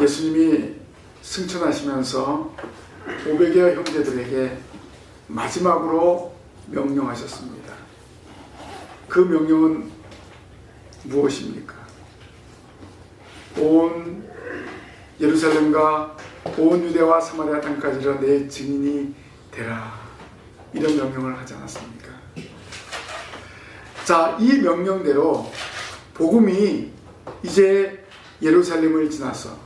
예수님이 승천하시면서 500여 형제들에게 마지막으로 명령하셨습니다. 그 명령은 무엇입니까? 온 예루살렘과 온 유대와 사마리아 땅까지로 내 증인이 되라, 이런 명령을 하지 않았습니까? 자, 이 명령대로 복음이 이제 예루살렘을 지나서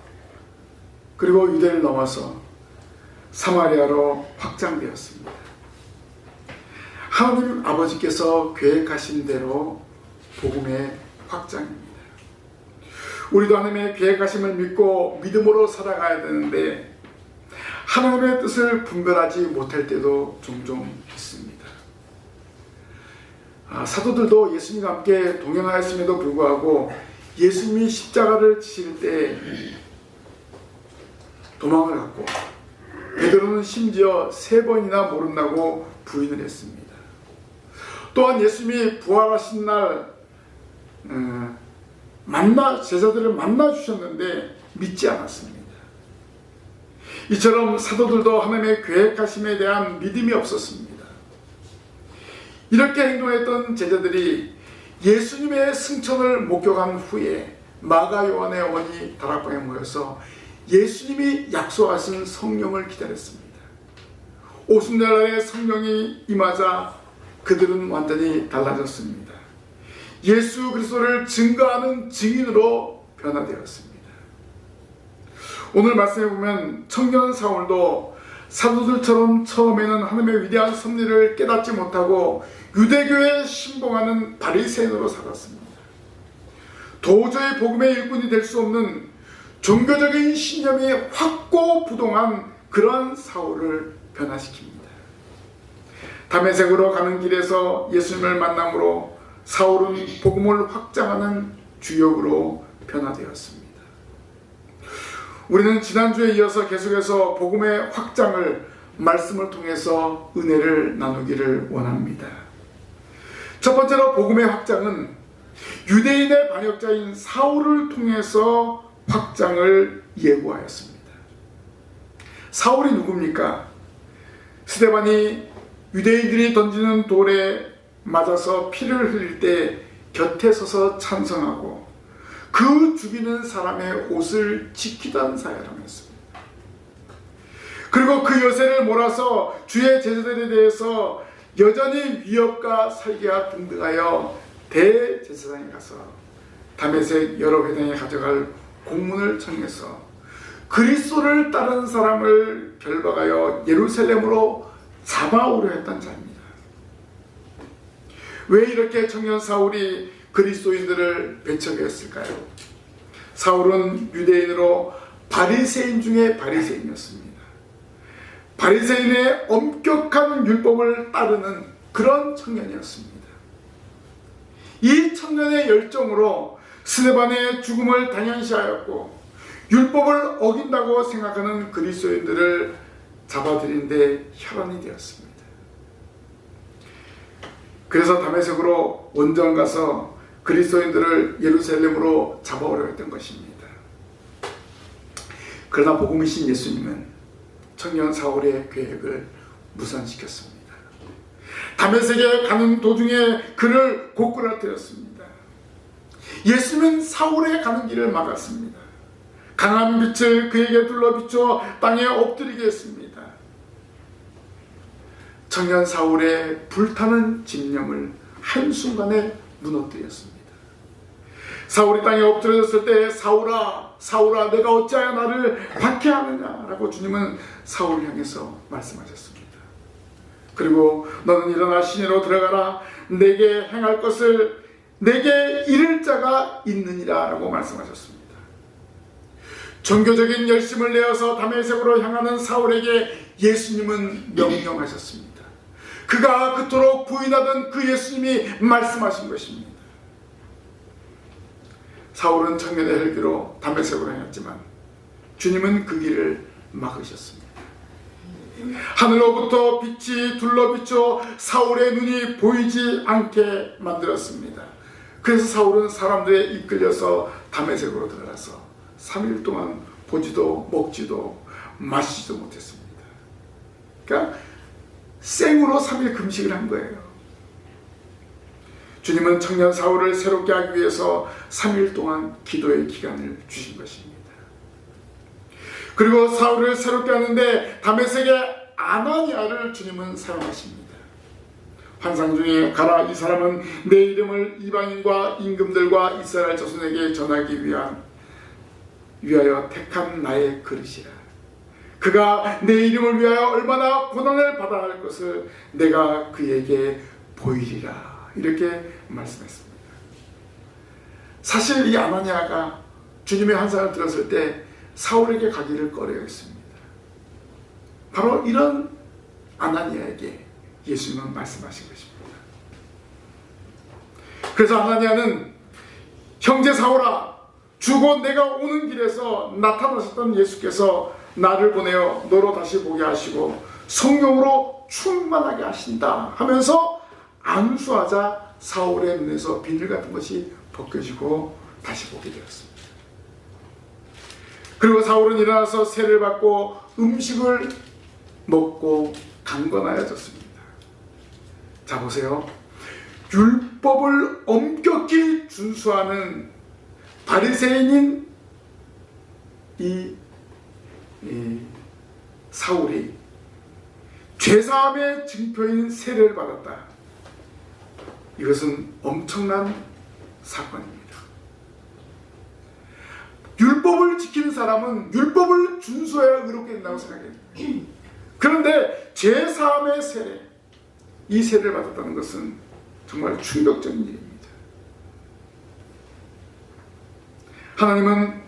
그리고 유대를 넘어서 사마리아로 확장되었습니다. 하나님 아버지께서 계획하신 대로 복음의 확장입니다. 우리도 하나님의 계획하심을 믿고 믿음으로 살아가야 되는데 하나님의 뜻을 분별하지 못할 때도 종종 있습니다. 사도들도 예수님과 함께 동행하였음에도 불구하고 예수님이 십자가를 지실 때 도망을 갔고, 베드로는 심지어 3번이나 모른다고 부인을 했습니다. 또한 예수님이 부활하신 날 제자들을 만나 주셨는데 믿지 않았습니다. 이처럼 사도들도 하나님의 계획하심에 대한 믿음이 없었습니다. 이렇게 행동했던 제자들이 예수님의 승천을 목격한 후에 마가 요한의 어머니 다락방에 모여서 예수님이 약속하신 성령을 기다렸습니다. 오순절날에 성령이 임하자 그들은 완전히 달라졌습니다. 예수 그리스도를 증거하는 증인으로 변화되었습니다. 오늘 말씀해 보면 청년 사울도 사도들처럼 처음에는 하나님의 위대한 섭리를 깨닫지 못하고 유대교에 신봉하는 바리새인으로 살았습니다. 도저히 복음의 일꾼이 될 수 없는 종교적인 신념이 확고부동한 그러한 사울을 변화시킵니다. 다메섹으로 가는 길에서 예수님을 만남으로 사울은 복음을 확장하는 주역으로 변화되었습니다. 우리는 지난주에 이어서 계속해서 복음의 확장을 말씀을 통해서 은혜를 나누기를 원합니다. 첫 번째로 복음의 확장은 유대인의 반역자인 사울을 통해서 확장을 예고하였습니다. 사울이 누굽니까? 스데반이 유대인들이 던지는 돌에 맞아서 피를 흘릴 때 곁에 서서 찬성하고 그 죽이는 사람의 옷을 지키던 사람이었습니다. 그리고 그 여세를 몰아서 주의 제자들에 대해서 여전히 위협과 살기와 등등하여 대제사장에 가서 다메섹 여러 회당에 가져갈 공문을 청해서 그리스도를 따르는 사람을 결박하여 예루살렘으로 잡아오려 했던 자입니다. 왜 이렇게 청년 사울이 그리스도인들을 배척했을까요? 사울은 유대인으로 바리새인 중에 바리새인이었습니다. 바리새인의 엄격한 율법을 따르는 그런 청년이었습니다. 이 청년의 열정으로 스데반의 죽음을 당연시하였고 율법을 어긴다고 생각하는 그리스도인들을 잡아들인 데 혈안이 되었습니다. 그래서 다메섹으로 원정 가서 그리스도인들을 예루살렘으로 잡아오려 했던 것입니다. 그러나 복음이신 예수님은 청년 사울의 계획을 무산시켰습니다. 다메섹에 가는 도중에 그를 고꾸라뜨렸습니다. 예수님은 사울의 가는 길을 막았습니다. 강한 빛을 그에게 둘러 비춰 땅에 엎드리게 했습니다. 청년 사울의 불타는 집념을 한순간에 무너뜨렸습니다. 사울이 땅에 엎드려졌을 때 사울아, 사울아, 내가 어찌하여 나를 박해하느냐 라고 주님은 사울을 향해서 말씀하셨습니다. 그리고 너는 일어나 시내로 들어가라, 내게 행할 것을 내게 이를 자가 있느니라 라고 말씀하셨습니다. 종교적인 열심을 내어서 다메섹으로 향하는 사울에게 예수님은 명령하셨습니다. 그가 그토록 부인하던 그 예수님이 말씀하신 것입니다. 사울은 청년의 혈기로 다메섹으로 향했지만 주님은 그 길을 막으셨습니다. 하늘로부터 빛이 둘러비춰 사울의 눈이 보이지 않게 만들었습니다. 그래서 사울은 사람들에 이끌려서 다메섹으로 들어가서 3일 동안 보지도 먹지도 마시지도 못했습니다. 그러니까 생으로 3일 금식을 한 거예요. 주님은 청년 사울을 새롭게 하기 위해서 3일 동안 기도의 기간을 주신 것입니다. 그리고 사울을 새롭게 하는데 다메섹의 아나니아를 주님은 사용하십니다. 환상 중에 가라, 이 사람은 내 이름을 이방인과 임금들과 이스라엘 자손에게 전하기 위하여 택한 나의 그릇이라. 그가 내 이름을 위하여 얼마나 고난을 받아야 할 것을 내가 그에게 보이리라. 이렇게 말씀했습니다. 사실 이 아나니아가 주님의 환상을 들었을 때 사울에게 가기를 꺼려했습니다. 바로 이런 아나니아에게 예수님은 말씀하신 것입니다. 그래서 아나니아는 형제 사울아, 주곧 내가 오는 길에서 나타나셨던 예수께서 나를 보내어 너로 다시 보게 하시고 성령으로 충만하게 하신다 하면서 안수하자 사울의 눈에서 비늘 같은 것이 벗겨지고 다시 보게 되었습니다. 그리고 사울은 일어나서 세를 받고 음식을 먹고 강건하여졌습니다. 자, 보세요. 율법을 엄격히 준수하는 바리새인인 이 사울이 죄사함의 증표인 세례를 받았다. 이것은 엄청난 사건입니다. 율법을 지키는 사람은 율법을 준수해야 의롭게 된다고 생각해요. 그런데 죄사함의 세례, 이 세례를 받았다는 것은 정말 충격적인 일입니다. 하나님은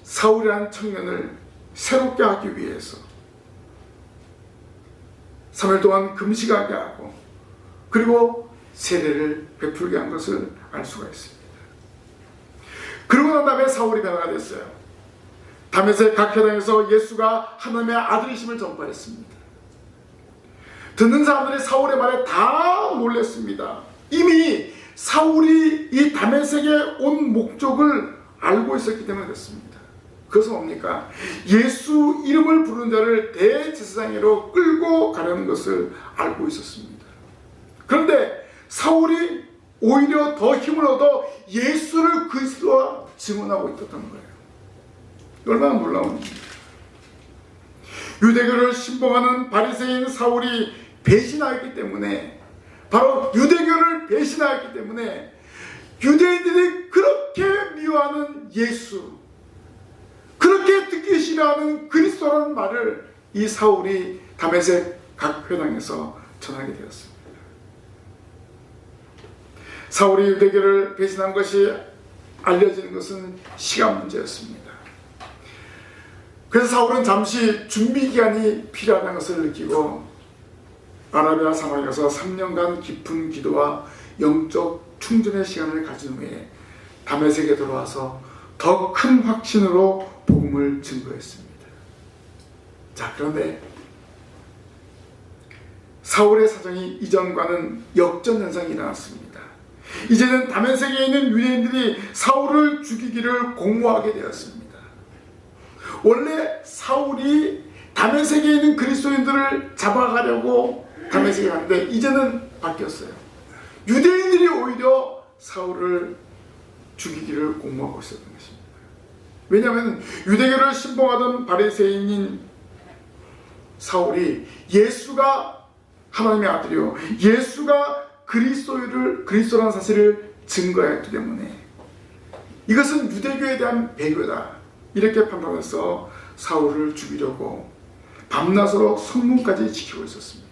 사울이라는 청년을 새롭게 하기 위해서 3일 동안 금식하게 하고 그리고 세례를 베풀게 한 것을 알 수가 있습니다. 그러고 난 다음에 사울이 변화가 됐어요. 다메섹 각 회당에서 예수가 하나님의 아들이심을 전파했습니다. 듣는 사람들이 사울의 말에 다 놀랐습니다. 이미 사울이 이 다메섹에 온 목적을 알고 있었기 때문에 그렇습니다. 그것은 뭡니까? 예수 이름을 부르는 자를 대제사장으로 끌고 가려는 것을 알고 있었습니다. 그런데 사울이 오히려 더 힘을 얻어 예수를 그리스도와 증언하고 있었던 거예요. 얼마나 놀라운 일입니까? 유대교를 신봉하는 바리새인 사울이 배신하였기 때문에, 바로 유대교를 배신하였기 때문에 유대인들이 그렇게 미워하는 예수, 그렇게 듣기 싫어하는 그리스도라는 말을 이 사울이 다메섹 각 회당에서 전하게 되었습니다. 사울이 유대교를 배신한 것이 알려지는 것은 시간 문제였습니다. 그래서 사울은 잠시 준비기간이 필요하다는 것을 느끼고 아라비아 사막에 가서 3년간 깊은 기도와 영적 충전의 시간을 가진 후에 다메섹에 돌아와서 더 큰 확신으로 복음을 증거했습니다. 자, 그런데 사울의 사정이 이전과는 역전현상이 일어났습니다. 이제는 다메섹에 있는 유대인들이 사울을 죽이기를 공모하게 되었습니다. 원래 사울이 다메섹에 있는 그리스도인들을 잡아가려고 다메섹에 갔는데 이제는 바뀌었어요. 유대인들이 오히려 사울을 죽이기를 공모하고 있었던 것입니다. 왜냐하면 유대교를 신봉하던 바리새인인 사울이 예수가 하나님의 아들이요, 예수가 그리스도라는 사실을 증거했기 때문에 이것은 유대교에 대한 배교다, 이렇게 판단해서 사울을 죽이려고 밤낮으로 성문까지 지키고 있었습니다.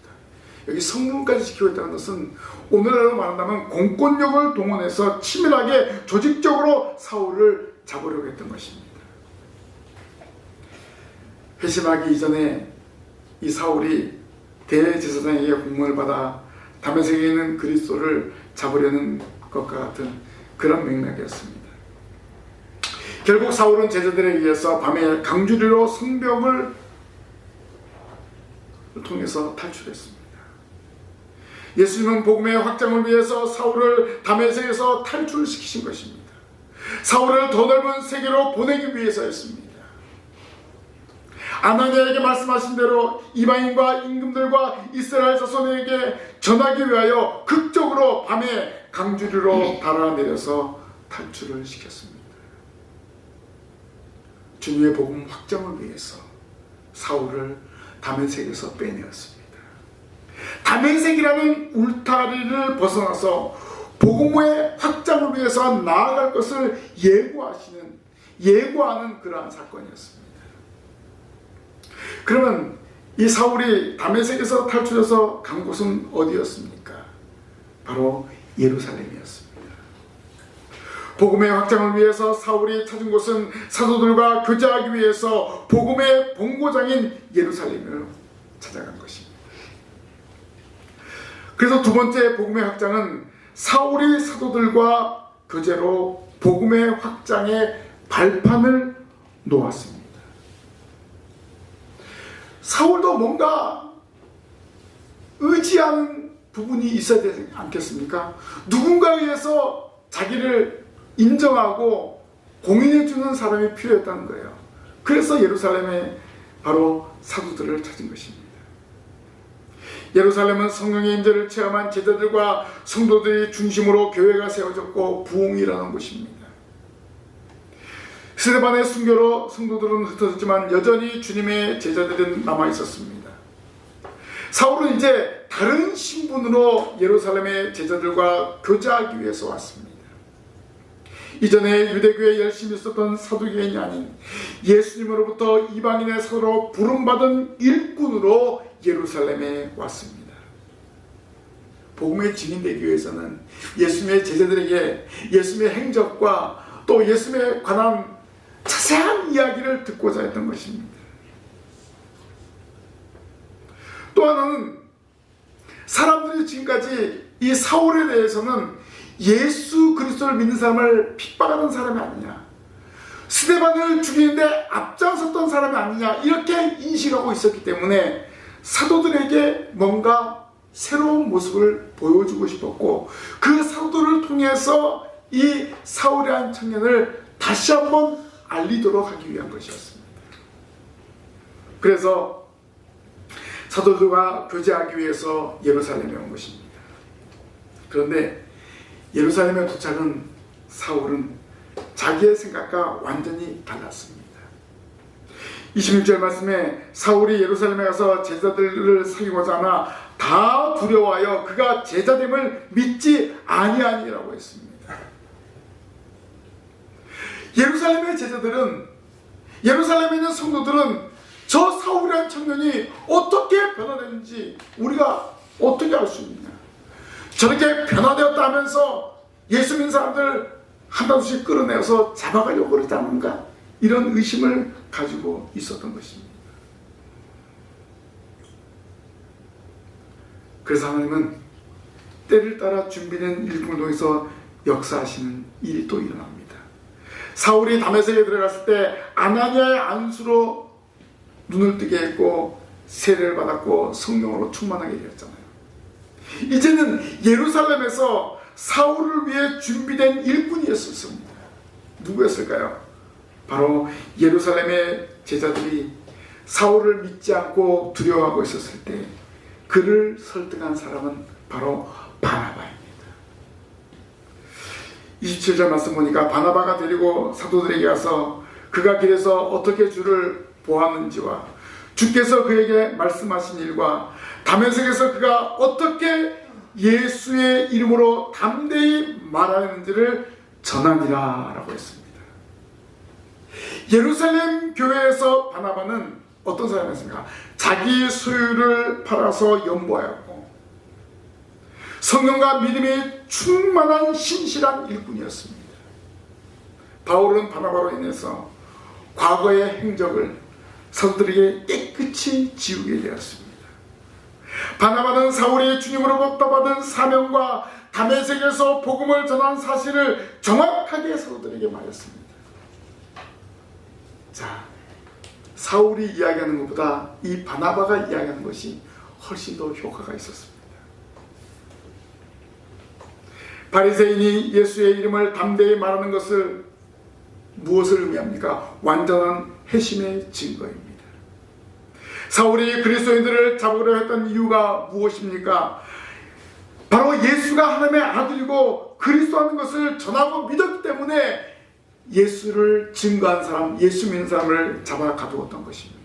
여기 성문까지 지키고 있다는 것은 오늘날로 말한다면 공권력을 동원해서 치밀하게 조직적으로 사울을 잡으려고 했던 것입니다. 회심하기 이전에 이 사울이 대제사장에게 공문을 받아 다메섹에 있는 그리스도를 잡으려는 것과 같은 그런 맥락이었습니다. 결국 사울은 제자들에 의해서 밤에 강주리로 성벽을 통해서 탈출했습니다. 예수님은 복음의 확장을 위해서 사울을 다메섹에서 탈출시키신 것입니다. 사울을 더 넓은 세계로 보내기 위해서였습니다. 아나니아에게 말씀하신 대로 이방인과 임금들과 이스라엘 자손에게 전하기 위하여 극적으로 밤에 강주리로 달아내려서 탈출을 시켰습니다. 주님의 복음 확장을 위해서 사울을 다메섹에서 빼내었습니다. 다메섹이라는 울타리를 벗어나서 복음의 확장을 위해서 나아갈 것을 예고하는 그러한 사건이었습니다. 그러면 이 사울이 다메섹에서 탈출해서 간 곳은 어디였습니까? 바로 예루살렘이었습니다. 복음의 확장을 위해서 사울이 찾은 곳은 사도들과 교제하기 위해서 복음의 본고장인 예루살렘을 찾아간 것입니다. 그래서 두 번째 복음의 확장은 사울이 사도들과 교제로 복음의 확장의 발판을 놓았습니다. 사울도 뭔가 의지하는 부분이 있어야 되지 않겠습니까? 누군가에 의해서 자기를 인정하고 공인해주는 사람이 필요했다는 거예요. 그래서 예루살렘에 바로 사도들을 찾은 것입니다. 예루살렘은 성령의 임재를 체험한 제자들과 성도들이 중심으로 교회가 세워졌고 부흥이 일어난 곳입니다. 스데반의 순교로 성도들은 흩어졌지만 여전히 주님의 제자들은 남아있었습니다. 사울은 이제 다른 신분으로 예루살렘의 제자들과 교제하기 위해서 왔습니다. 이전에 유대교에 열심히 있었던 사두개인이 아닌 예수님으로부터 이방인의 사도로 부름받은 일꾼으로 예루살렘에 왔습니다. 복음의 증인되기 위해서는 예수님의 제자들에게 예수님의 행적과 또 예수님에 관한 자세한 이야기를 듣고자 했던 것입니다. 또 하나는 사람들이 지금까지 이 사울에 대해서는 예수 그리스도를 믿는 사람을 핍박하는 사람이 아니냐, 스데반을 죽이는데 앞장섰던 사람이 아니냐, 이렇게 인식하고 있었기 때문에 사도들에게 뭔가 새로운 모습을 보여주고 싶었고, 그 사도들을 통해서 이 사울이라는 청년을 다시 한번 알리도록 하기 위한 것이었습니다. 그래서 사도들과 교제하기 위해서 예루살렘에 온 것입니다. 그런데 예루살렘에 도착한 사울은 자기의 생각과 완전히 달랐습니다. 26절 말씀에 사울이 예루살렘에 가서 제자들을 사귀고자 하나 다 두려워하여 그가 제자됨을 믿지 아니하니라고 했습니다. 예루살렘의 제자들은, 예루살렘에 있는 성도들은 저 사울이라는 청년이 어떻게 변화되는지 우리가 어떻게 알 수 있느냐, 저렇게 변화되었다 하면서 예수 믿는 사람들 한다두씩 끌어내서 잡아가려고 그러지 않은가, 이런 의심을 가지고 있었던 것입니다. 그래서 하나님은 때를 따라 준비된 일꾼을 통해서 역사하시는 일이 또 일어납니다. 사울이 다메섹에 들어갔을 때 아나니아의 안수로 눈을 뜨게 했고 세례를 받았고 성령으로 충만하게 되었잖아요. 이제는 예루살렘에서 사울을 위해 준비된 일꾼이었습니다. 누구였을까요? 바로 예루살렘의 제자들이 사울을 믿지 않고 두려워하고 있었을 때 그를 설득한 사람은 바로 바나바입니다. 27절 말씀 보니까 바나바가 데리고 사도들에게 가서 그가 길에서 어떻게 주를 보았는지와 주께서 그에게 말씀하신 일과 다메섹에서 그가 어떻게 예수의 이름으로 담대히 말하는지를 전하니라 라고 했습니다. 예루살렘 교회에서 바나바는 어떤 사람이었습니까? 자기 소유를 팔아서 연보하였고 성령과 믿음이 충만한 신실한 일꾼이었습니다. 바울은 바나바로 인해서 과거의 행적을 사도들에게 깨끗이 지우게 되었습니다. 바나바는 사울이 주님으로부터 받은 사명과 다메섹에서 복음을 전한 사실을 정확하게 사도들에게 말했습니다. 자, 사울이 이야기하는 것보다 이 바나바가 이야기하는 것이 훨씬 더 효과가 있었습니다. 바리새인이 예수의 이름을 담대히 말하는 것을 무엇을 의미합니까? 완전한 회심의 증거입니다. 사울이 그리스도인들을 잡으려 했던 이유가 무엇입니까? 바로 예수가 하나님의 아들이고 그리스도라는 것을 전하고 믿었기 때문에 예수를 증거한 사람, 예수 믿는 사람을 잡아 가두었던 것입니다.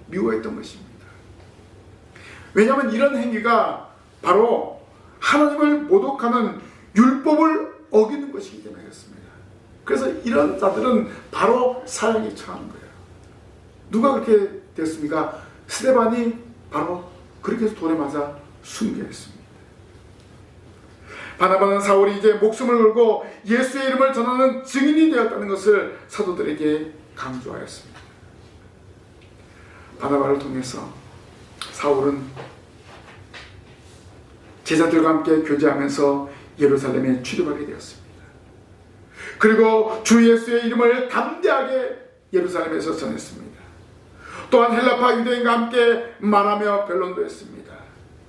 미워했던 것입니다. 왜냐하면 이런 행위가 바로 하나님을 모독하는 율법을 어기는 것이기 때문에 그렇습니다. 그래서 이런 자들은 바로 사형에 처하는 거예요. 누가 그렇게 됐습니까? 스데반이 바로 그렇게 해서 돌에 맞아 순교했습니다. 바나바는 사울이 이제 목숨을 걸고 예수의 이름을 전하는 증인이 되었다는 것을 사도들에게 강조하였습니다. 바나바를 통해서 사울은 제자들과 함께 교제하면서 예루살렘에 출입하게 되었습니다. 그리고 주 예수의 이름을 담대하게 예루살렘에서 전했습니다. 또한 헬라파 유대인과 함께 말하며 변론도 했습니다.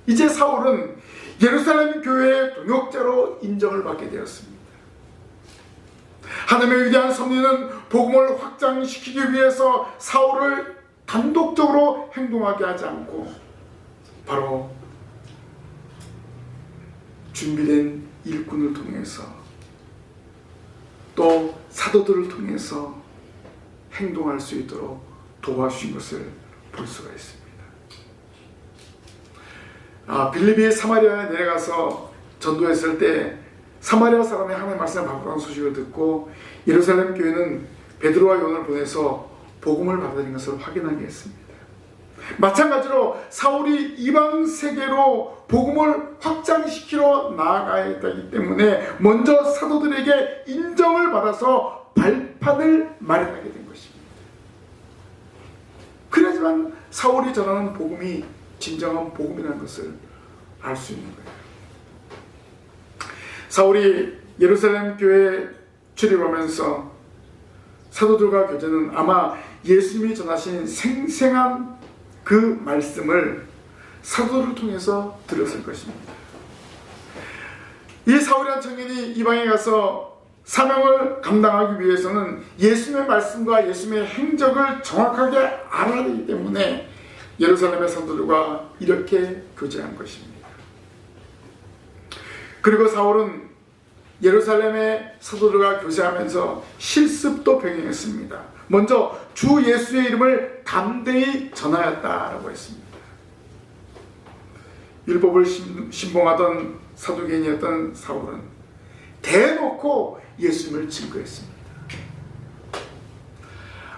이제 사울은 예루살렘 교회의 동역자로 인정을 받게 되었습니다. 하나님의 위대한 섭리는 복음을 확장시키기 위해서 사울을 단독적으로 행동하게 하지 않고 바로 준비된 일꾼을 통해서 또 사도들을 통해서 행동할 수 있도록 도와주신 것을 볼 수가 있습니다. 빌립이 사마리아에 내려가서 전도했을 때 사마리아 사람의 하나님의 말씀을 받았다는 소식을 듣고 예루살렘 교회는 베드로와 요한을 보내서 복음을 받아들인 것을 확인하게 했습니다. 마찬가지로 사울이 이방 세계로 복음을 확장시키러 나아가야 했기 때문에 먼저 사도들에게 인정을 받아서 발판을 마련하게 된 것입니다. 그래야지만 사울이 전하는 복음이 진정한 복음이라는 것을 알 수 있는 거예요. 사울이 예루살렘 교회에 출입하면서 사도들과 교제는 아마 예수님이 전하신 생생한 그 말씀을 사도를 통해서 들었을 것입니다. 이 사울이라는 청년이 이방에 가서 사명을 감당하기 위해서는 예수님의 말씀과 예수님의 행적을 정확하게 알아야 되기 때문에 예루살렘의 사도들과 이렇게 교제한 것입니다. 그리고 사울은 예루살렘의 사도들과 교제하면서 실습도 병행했습니다. 먼저 주 예수의 이름을 담대히 전하였다라고 했습니다. 율법을 신봉하던 사두개인이었던 사울은 대놓고 예수님을 증거했습니다.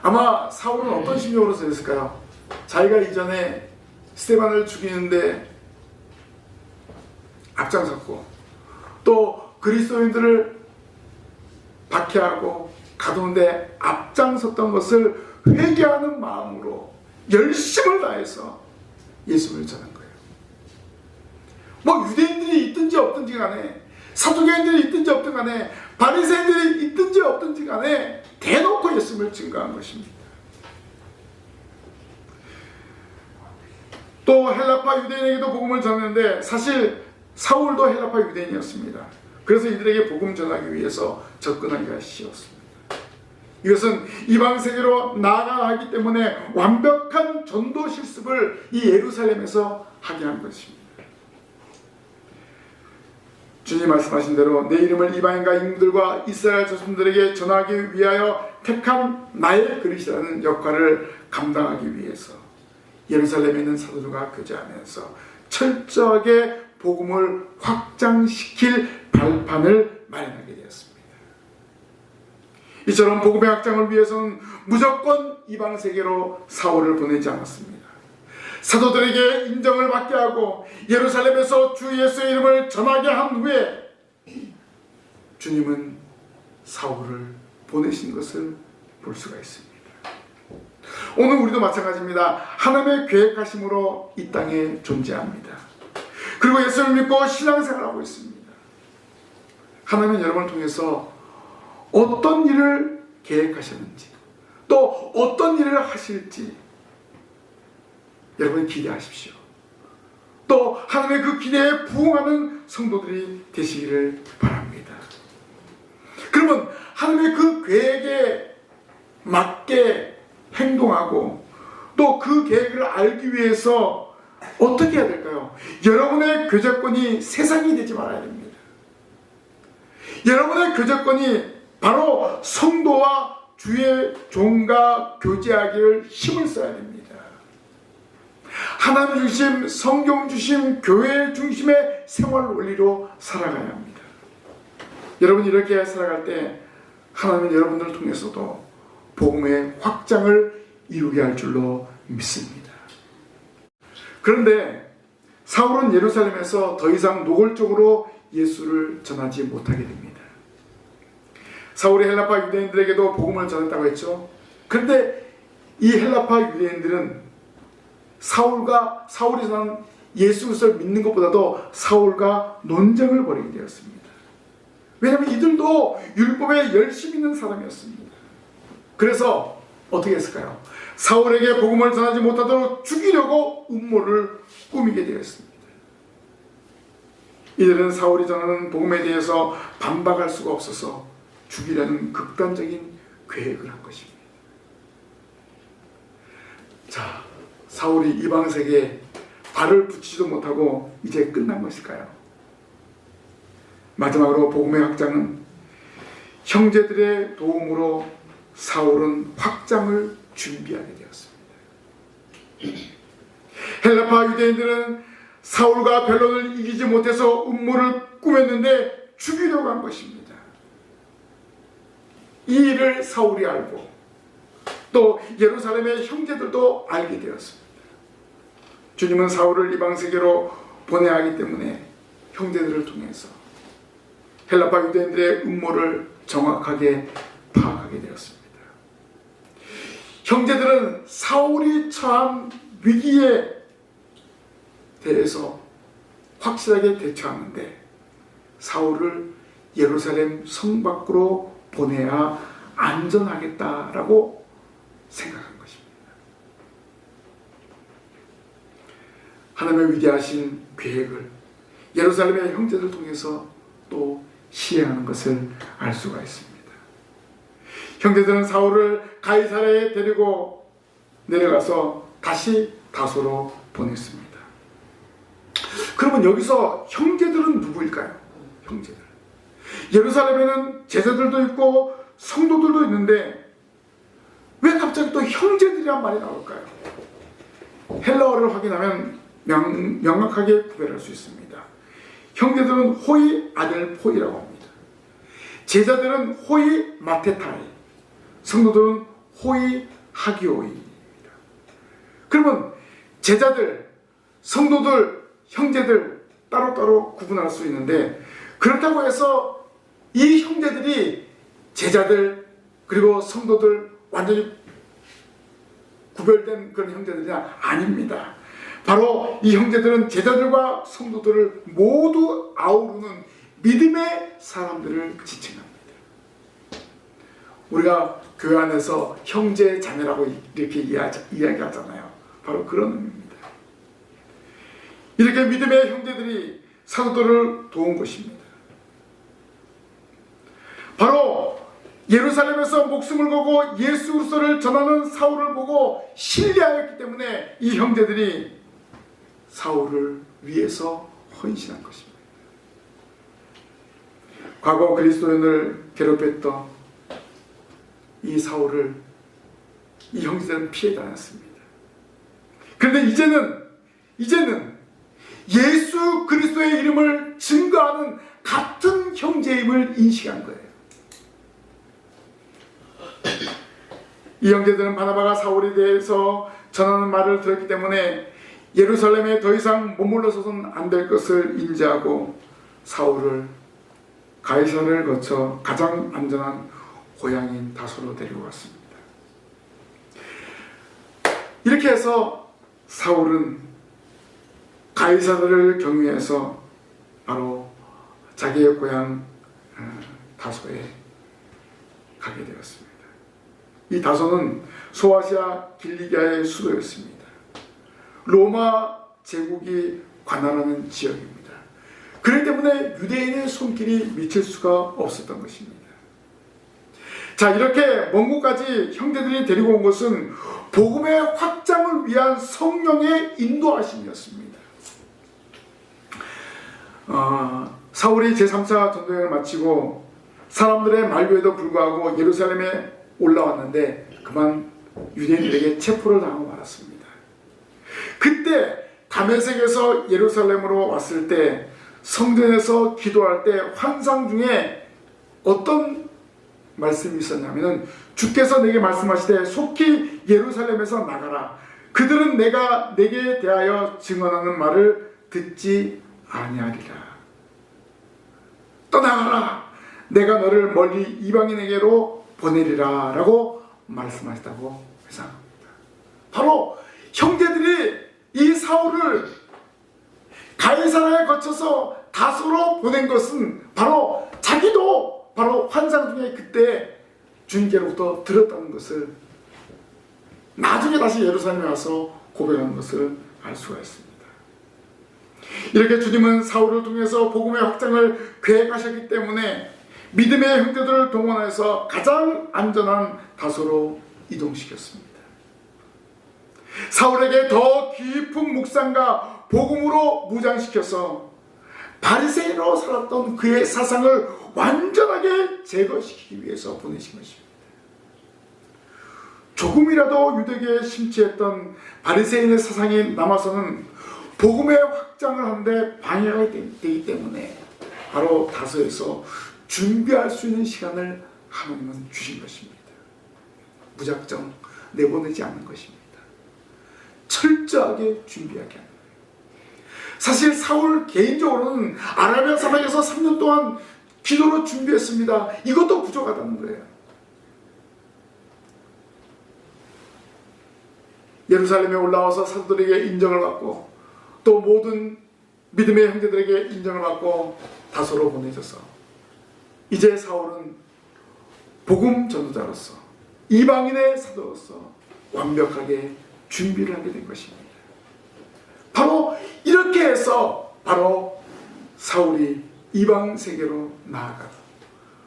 아마 사울은 어떤 심정으로 전했을까요? 자기가 이전에 스데반을 죽이는데 앞장섰고 또 그리스도인들을 박해하고 가두는데 앞장섰던 것을 회개하는 마음으로 열심을 다해서 예수님을 전한 거예요. 뭐 유대인들이 있든지 없든지 간에 사두개인들이 있든지 없든 간에 바리새인들이 있든지 없든지 간에 대놓고 예수님을 증거한 것입니다. 또 헬라파 유대인에게도 복음을 전했는데 사실 사울도 헬라파 유대인이었습니다. 그래서 이들에게 복음 전하기 위해서 접근하기가 쉬웠습니다. 이것은 이방 세계로 나아가야 하기 때문에 완벽한 전도 실습을 이 예루살렘에서 하게 한 것입니다. 주님 말씀하신 대로 내 이름을 이방인과 임금들과 이스라엘 자손들에게 전하기 위하여 택한 나의 그릇이라는 역할을 감당하기 위해서 예루살렘에 있는 사도들과 교제하면서 철저하게 복음을 확장시킬 발판을 마련하게 되었습니다. 이처럼 복음의 확장을 위해서는 무조건 이방 세계로 사울을 보내지 않았습니다. 사도들에게 인정을 받게 하고 예루살렘에서 주 예수의 이름을 전하게 한 후에 주님은 사울을 보내신 것을 볼 수가 있습니다. 오늘 우리도 마찬가지입니다. 하나님의 계획하심으로 이 땅에 존재합니다. 그리고 예수를 믿고 신앙생활하고 있습니다. 하나님은 여러분을 통해서 어떤 일을 계획하셨는지 또 어떤 일을 하실지 여러분 기대하십시오. 또 하나님의 그 기대에 부응하는 성도들이 되시기를 바랍니다. 그러면 하나님의 그 계획에 맞게 행동하고 또 그 계획을 알기 위해서 어떻게 해야 될까요? 여러분의 교제권이 세상이 되지 말아야 됩니다. 여러분의 교제권이 바로 성도와 주의 종과 교제하기를 힘을 써야 됩니다. 하나님 중심, 성경 중심, 교회 중심의 생활 원리로 살아가야 합니다. 여러분이 이렇게 살아갈 때 하나님은 여러분들을 통해서도 복음의 확장을 이루게 할 줄로 믿습니다. 그런데 사울은 예루살렘에서 더 이상 노골적으로 예수를 전하지 못하게 됩니다. 사울이 헬라파 유대인들에게도 복음을 전했다고 했죠. 그런데 이 헬라파 유대인들은 사울이 전한 예수 그리스도를 믿는 것보다도 사울과 논쟁을 벌이게 되었습니다. 왜냐하면 이들도 율법에 열심히 있는 사람이었습니다. 그래서 어떻게 했을까요? 사울에게 복음을 전하지 못하도록 죽이려고 음모를 꾸미게 되었습니다. 이들은 사울이 전하는 복음에 대해서 반박할 수가 없어서 죽이려는 극단적인 계획을 한 것입니다. 자, 사울이 이방색에 발을 붙이지도 못하고 이제 끝난 것일까요? 마지막으로 복음의 확장은 형제들의 도움으로 사울은 확장을 준비하게 되었습니다. 헬라파 유대인들은 사울과 변론을 이기지 못해서 음모를 꾸몄는데 죽이려고 한 것입니다. 이 일을 사울이 알고 또 예루살렘의 형제들도 알게 되었습니다. 주님은 사울을 이방세계로 보내야 하기 때문에 형제들을 통해서 헬라파 유대인들의 음모를 정확하게 파악하게 되었습니다. 형제들은 사울이 처한 위기에 대해서 확실하게 대처하는데 사울을 예루살렘 성 밖으로 보내야 안전하겠다라고 생각한 것입니다. 하나님의 위대하신 계획을 예루살렘의 형제들을 통해서 또 시행하는 것을 알 수가 있습니다. 형제들은 사울을 가이사랴에 데리고 내려가서 다시 다소로 보냈습니다. 그러면 여기서 형제들은 누구일까요? 형제들. 예루살렘에는 제자들도 있고 성도들도 있는데 왜 갑자기 또 형제들이란 말이 나올까요? 헬라어를 확인하면 명확하게 구별할 수 있습니다. 형제들은 호이 아델포이라고 합니다. 제자들은 호이 마테타이, 성도들은 호이 하기오이입니다. 그러면 제자들, 성도들, 형제들 따로따로 구분할 수 있는데 그렇다고 해서 이 형제들이 제자들 그리고 성도들 완전히 구별된 그런 형제들이냐? 아닙니다. 바로 이 형제들은 제자들과 성도들을 모두 아우르는 믿음의 사람들을 지칭합니다. 우리가 교회 안에서 형제 자매라고 이렇게 이야기하잖아요. 바로 그런 의미입니다. 이렇게 믿음의 형제들이 사도들을 도운 것입니다. 바로 예루살렘에서 목숨을 걸고 예수 그리스도를 전하는 사울을 보고 신뢰하였기 때문에 이 형제들이 사울을 위해서 헌신한 것입니다. 과거 그리스도인을 괴롭혔던 이 사울을 이 형제들은 피해 다녔습니다. 그런데 이제는 예수 그리스도의 이름을 증거하는 같은 형제임을 인식한 거예요. 이 형제들은 바나바가 사울에 대해서 전하는 말을 들었기 때문에 예루살렘에 더 이상 머물러서는 안 될 것을 인지하고 사울을 가이사를 거쳐 가장 안전한 고향인 다소로 데리고 왔습니다. 이렇게 해서 사울은 가이사를 경유해서 바로 자기의 고향 다소에 가게 되었습니다. 이 다소는 소아시아 길리기아의 수도였습니다. 로마 제국이 관할하는 지역입니다. 그렇기 때문에 유대인의 손길이 미칠 수가 없었던 것입니다. 자, 이렇게 먼 곳까지 형제들이 데리고 온 것은 복음의 확장을 위한 성령의 인도하심이었습니다. 사울이 제3차 전도여행을 마치고 사람들의 만류에도 불구하고 예루살렘에 올라왔는데 그만 유대인들에게 체포를 당하고 말았습니다. 그때 다메섹에서 예루살렘으로 왔을 때 성전에서 기도할 때 환상 중에 어떤 말씀이 있었냐면은 주께서 내게 말씀하시되 속히 예루살렘에서 나가라. 그들은 내가 내게 대하여 증언하는 말을 듣지 아니하리라. 떠나가라. 내가 너를 멀리 이방인에게로 보내리라 라고 말씀하셨다고 회상합니다. 바로 형제들이 이 사울을 가이사라에 거쳐서 다소로 보낸 것은 바로 자기도 바로 환상 중에 그때 주님께로부터 들었다는 것을 나중에 다시 예루살렘에 와서 고백하는 것을 알 수가 있습니다. 이렇게 주님은 사울을 통해서 복음의 확장을 계획하셨기 때문에 믿음의 형제들을 동원해서 가장 안전한 다소로 이동시켰습니다. 사울에게 더 깊은 묵상과 복음으로 무장시켜서 바리새인으로 살았던 그의 사상을 완전하게 제거시키기 위해서 보내신 것입니다. 조금이라도 유대교에 심취했던 바리새인의 사상이 남아서는 복음의 확장을 하는데 방해가 되기 때문에 바로 다소에서 준비할 수 있는 시간을 하나님은 주신 것입니다. 무작정 내보내지 않는 것입니다. 철저하게 준비하게 하는 거예요. 사실 사울 개인적으로는 아라비아 사막에서 3년 동안 기도로 준비했습니다. 이것도 부족하다는 거예요. 예루살렘에 올라와서 사도들에게 인정을 받고 또 모든 믿음의 형제들에게 인정을 받고 다소로 보내져서 이제 사울은 복음 전도자로서 이방인의 사도로서 완벽하게 준비를 하게 된 것입니다. 바로 이렇게 해서 바로 사울이 이방 세계로 나아가고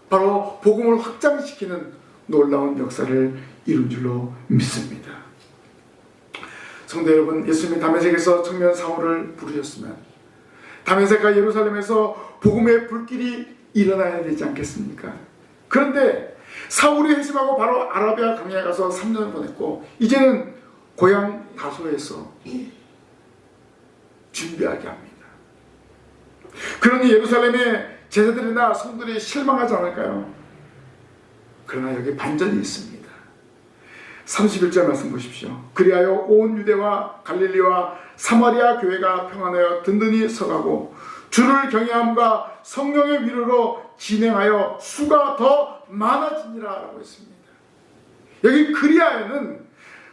바로 복음을 확장시키는 놀라운 역사를 이룬 줄로 믿습니다. 성도 여러분, 예수님이 다메섹에서 청년 사울을 부르셨으면 다메섹과 예루살렘에서 복음의 불길이 일어나야 되지 않겠습니까? 그런데 사울이 회심하고 바로 아라비아 강야에 가서 3년을 보냈고 이제는 고향 다소에서 준비하게 합니다. 그러니 예루살렘의 제자들이나 성들이 실망하지 않을까요? 그러나 여기 반전이 있습니다. 31절 말씀 보십시오. 그리하여 온 유대와 갈릴리와 사마리아 교회가 평안하여 든든히 서가고 주를 경외함과 성령의 위로로 진행하여 수가 더 많아지니라 라고 했습니다. 여기 그리하여는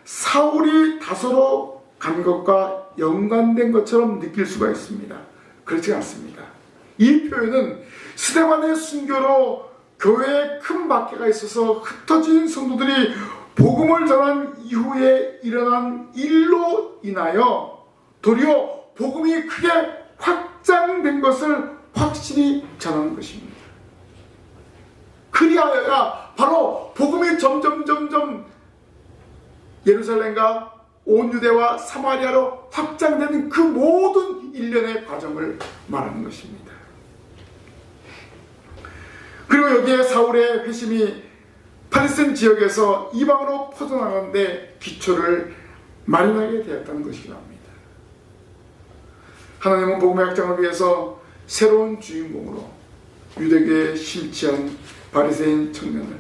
사울이 다소로 간 것과 연관된 것처럼 느낄 수가 있습니다. 그렇지 않습니다. 이 표현은 스데반의 순교로 교회에 큰 박해가 있어서 흩어진 성도들이 복음을 전한 이후에 일어난 일로 인하여 도리어 복음이 크게 확장된 것을 확실히 전하는 것입니다. 그리하여가 바로 복음이 점점 예루살렘과 온 유대와 사마리아로 확장되는 그 모든 일련의 과정을 말하는 것입니다. 그리고 여기에 사울의 회심이 팔레스타인 지역에서 이방으로 퍼져나가는데 기초를 마련하게 되었다는 것이기도 합니다. 하나님은 복음의 확장을 위해서 새로운 주인공으로 유대교에 심취한 바리새인 청년을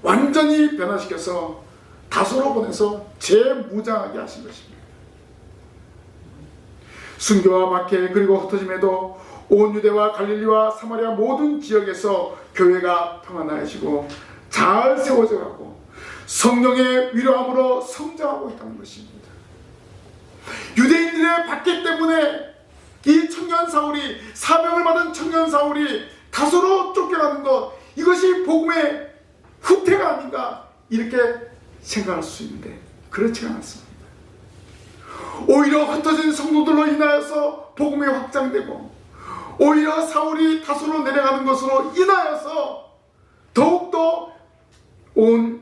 완전히 변화시켜서 다소로 보내서 재무장하게 하신 것입니다. 순교와 박해 그리고 흩어짐에도 온 유대와 갈릴리와 사마리아 모든 지역에서 교회가 평안하시고 잘 세워져 가고 성령의 위로함으로 성장하고 있다는 것입니다. 유대인들의 박해 때문에 이 청년 사울이 사명을 받은 청년 사울이 다소로 쫓겨가는 것, 이것이 복음의 후퇴가 아닌가 이렇게 생각할 수 있는데 그렇지 않았습니다. 오히려 흩어진 성도들로 인하여서 복음이 확장되고 오히려 사울이 다소로 내려가는 것으로 인하여서 더욱더 온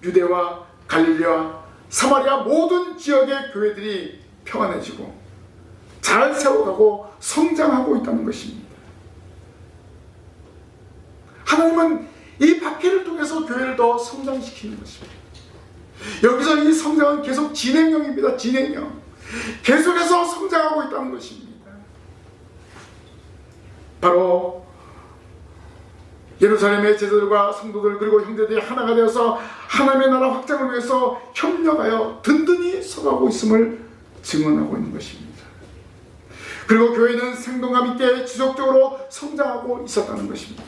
유대와 갈릴리와 사마리아 모든 지역의 교회들이 평안해지고 잘 세워가고 성장하고 있다는 것입니다. 하나님은 이 박해를 통해서 교회를 더 성장시키는 것입니다. 여기서 이 성장은 계속 진행형입니다. 진행형. 계속해서 성장하고 있다는 것입니다. 바로 예루살렘의 제자들과 성도들 그리고 형제들이 하나가 되어서 하나님의 나라 확장을 위해서 협력하여 든든히 서가고 있음을 증언하고 있는 것입니다. 그리고 교회는 생동감 있게 지속적으로 성장하고 있었다는 것입니다.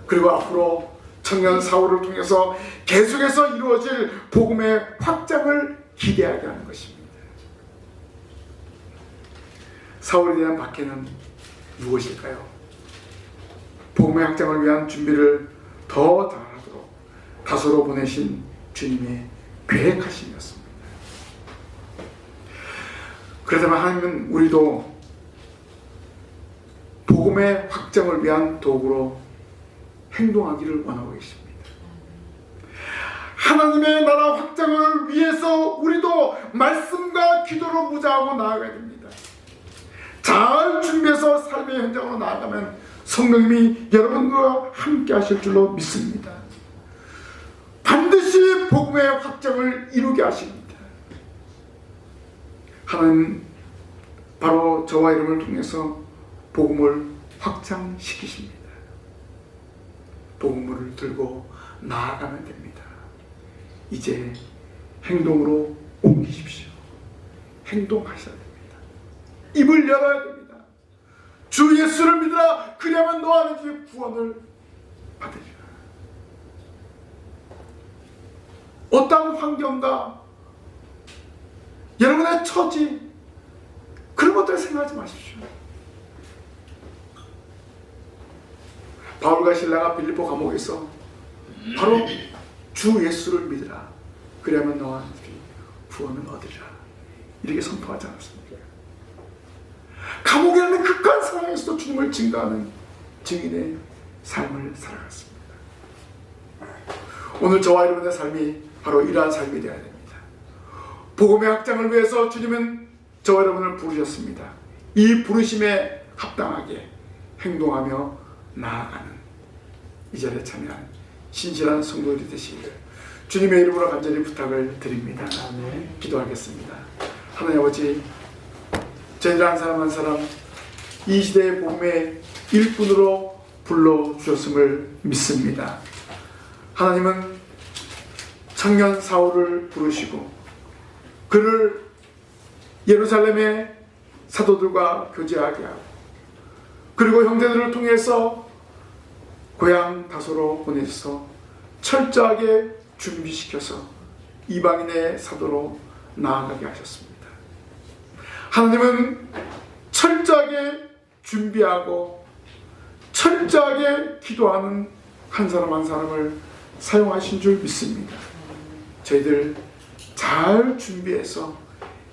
그리고 앞으로 청년 사울을 통해서 계속해서 이루어질 복음의 확장을 기대하게 하는 것입니다. 사울에 대한 박해는 무엇일까요? 복음의 확장을 위한 준비를 더 잘하도록 다소로 보내신 주님의 계획하심이었습니다. 그렇다면 하나님은 우리도 복음의 확장을 위한 도구로 행동하기를 원하고 계십니다. 하나님의 나라 확장을 위해서 우리도 말씀과 기도로 무장하고 나아가야 됩니다. 잘 준비해서 삶의 현장으로 나아가면 성령님이 여러분과 함께 하실 줄로 믿습니다. 반드시 복음의 확장을 이루게 하십니다. 하나님 바로 저와 여러분을 통해서 복음을 확장시키십니다. 복음을 들고 나아가면 됩니다. 이제 행동으로 옮기십시오. 행동하셔야 됩니다. 입을 열어야 됩니다. 주 예수를 믿으라. 그리하면 너 안에 구원을 받으리라. 어떠한 환경과 여러분의 처지 그런 것들 생각하지 마십시오. 바울과 실라가 빌립보 감옥에서 바로 주 예수를 믿으라. 그리하면 너와 구원을 얻으리라. 이렇게 선포하지 않았습니까? 감옥이라는 극한 상황에서도 주님을 증거하는 증인의 삶을 살아갔습니다. 오늘 저와 여러분의 삶이 바로 이러한 삶이 되어야 됩니다. 복음의 확장을 위해서 주님은 저와 여러분을 부르셨습니다. 이 부르심에 합당하게 행동하며 나아가는 이 자리에 참여한 신실한 성도들이 되시기를 주님의 이름으로 간절히 부탁을 드립니다. 기도하겠습니다. 하나님 아버지, 저희들 한 사람 한 사람 이 시대의 복음의 일꾼으로 불러주셨음을 믿습니다. 하나님은 청년 사울을 부르시고 그를 예루살렘의 사도들과 교제하게 하고 그리고 형제들을 통해서 고향 다소로 보내서 철저하게 준비시켜서 이방인의 사도로 나아가게 하셨습니다. 하나님은 철저하게 준비하고 철저하게 기도하는 한 사람 한 사람을 사용하신 줄 믿습니다. 저희들 잘 준비해서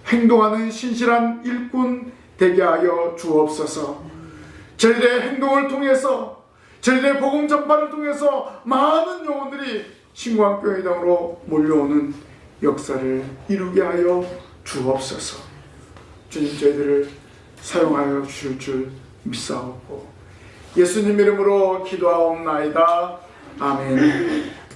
행동하는 신실한 일꾼 되게 하여 주옵소서. 저희들의 행동을 통해서 저희들의 복음 전파를 통해서 많은 영혼들이 신광교회당으로 몰려오는 역사를 이루게 하여 주옵소서. 주님 저희들을 사용하여 주실 줄 믿사옵고 예수님 이름으로 기도하옵나이다. 아멘.